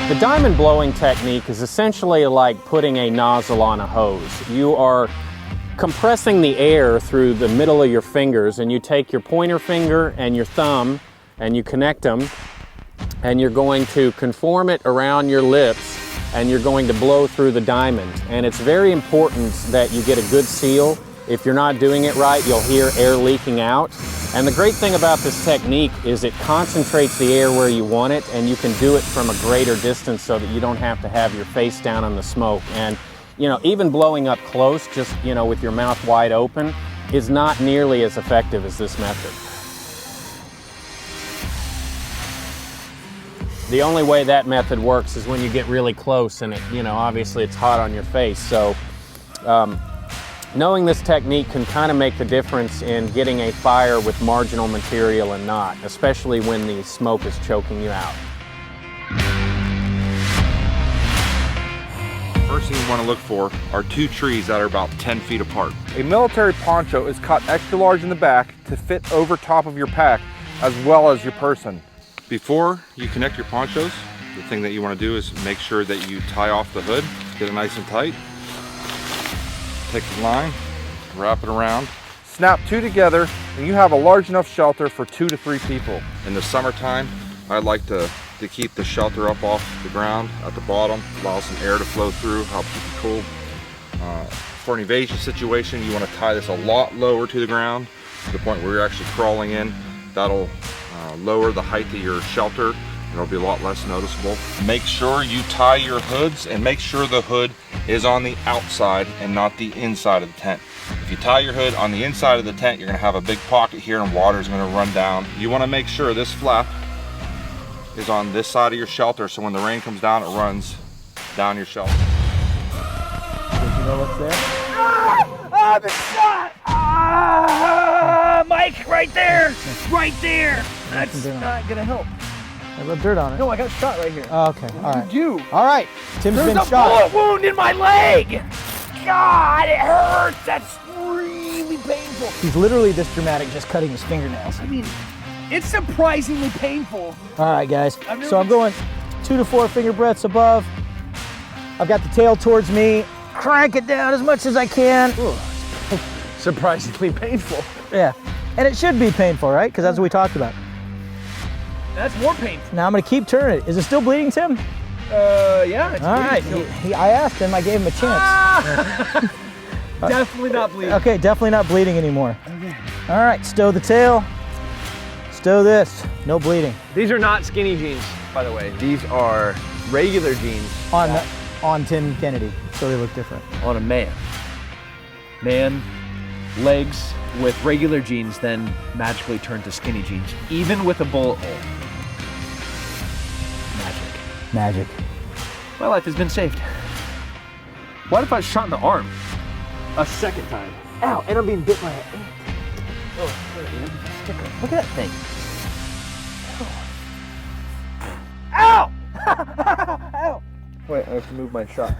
The diamond blowing technique is essentially like putting a nozzle on a hose. You are compressing the air through the middle of your fingers, and you take your pointer finger and your thumb and you connect them, and you're going to conform it around your lips, and you're going to blow through the diamond. And it's very important that you get a good seal. If you're not doing it right, you'll hear air leaking out. And the great thing about this technique is it concentrates the air where you want it, and you can do it from a greater distance so that you don't have to have your face down in the smoke. And you know, even blowing up close, just, you know, with your mouth wide open, is not nearly as effective as this method. The only way that method works is when you get really close and it, you know, obviously it's hot on your face. So knowing this technique can kind of make the difference in getting a fire with marginal material and not, especially when the smoke is choking you out. First thing you want to look for are two trees that are about 10 feet apart. A military poncho is cut extra large in the back to fit over top of your pack as well as your person. Before you connect your ponchos, the thing that you want to do is make sure that you tie off the hood, get it nice and tight. Take the line, wrap it around. Snap two together and you have a large enough shelter for 2 to 3 people. In the summertime, I like to keep the shelter up off the ground at the bottom, allow some air to flow through, help keep it cool. For an evasion situation, you want to tie this a lot lower to the ground, to the point where you're actually crawling in. That'll lower the height of your shelter, and it'll be a lot less noticeable. Make sure you tie your hoods, and make sure the hood is on the outside and not the inside of the tent. If you tie your hood on the inside of the tent, you're going to have a big pocket here and water is going to run down. You want to make sure this flap is on this side of your shelter, so when the rain comes down, it runs down your shelter. Did you know what's there? I've been shot! Mike, right there! Right there! That's not gonna help. I rubbed dirt on it. No, I got shot right here. Oh, okay, all right. What did you do? All right, Tim's There's been a shot. bullet wound in my leg! God, it hurts! That's really painful. He's literally this dramatic, just cutting his fingernails. I mean, it's surprisingly painful. All right, guys. So I'm going 2 to 4 finger breaths above. I've got the tail towards me. Crank it down as much as I can. Ooh, surprisingly painful. Yeah, and it should be painful, right? Because that's what we talked about. That's more painful. Now I'm gonna keep turning it. Is it still bleeding, Tim? Yeah. It's all right. I asked him. I gave him a chance. Definitely not bleeding. Okay, definitely not bleeding anymore. Okay. All right, stow the tail. Stow this. No bleeding. These are not skinny jeans, by the way. These are regular jeans. On Tim Kennedy, so they look different. On a man. Man, legs with regular jeans then magically turn to skinny jeans, even with a bullet hole. Magic. My life has been saved. What if I was shot in the arm? A second time. Ow, and I'm being bit by an ant. Oh, sticker. Look at that thing. Ow! Ow! Wait, I have to move my shot.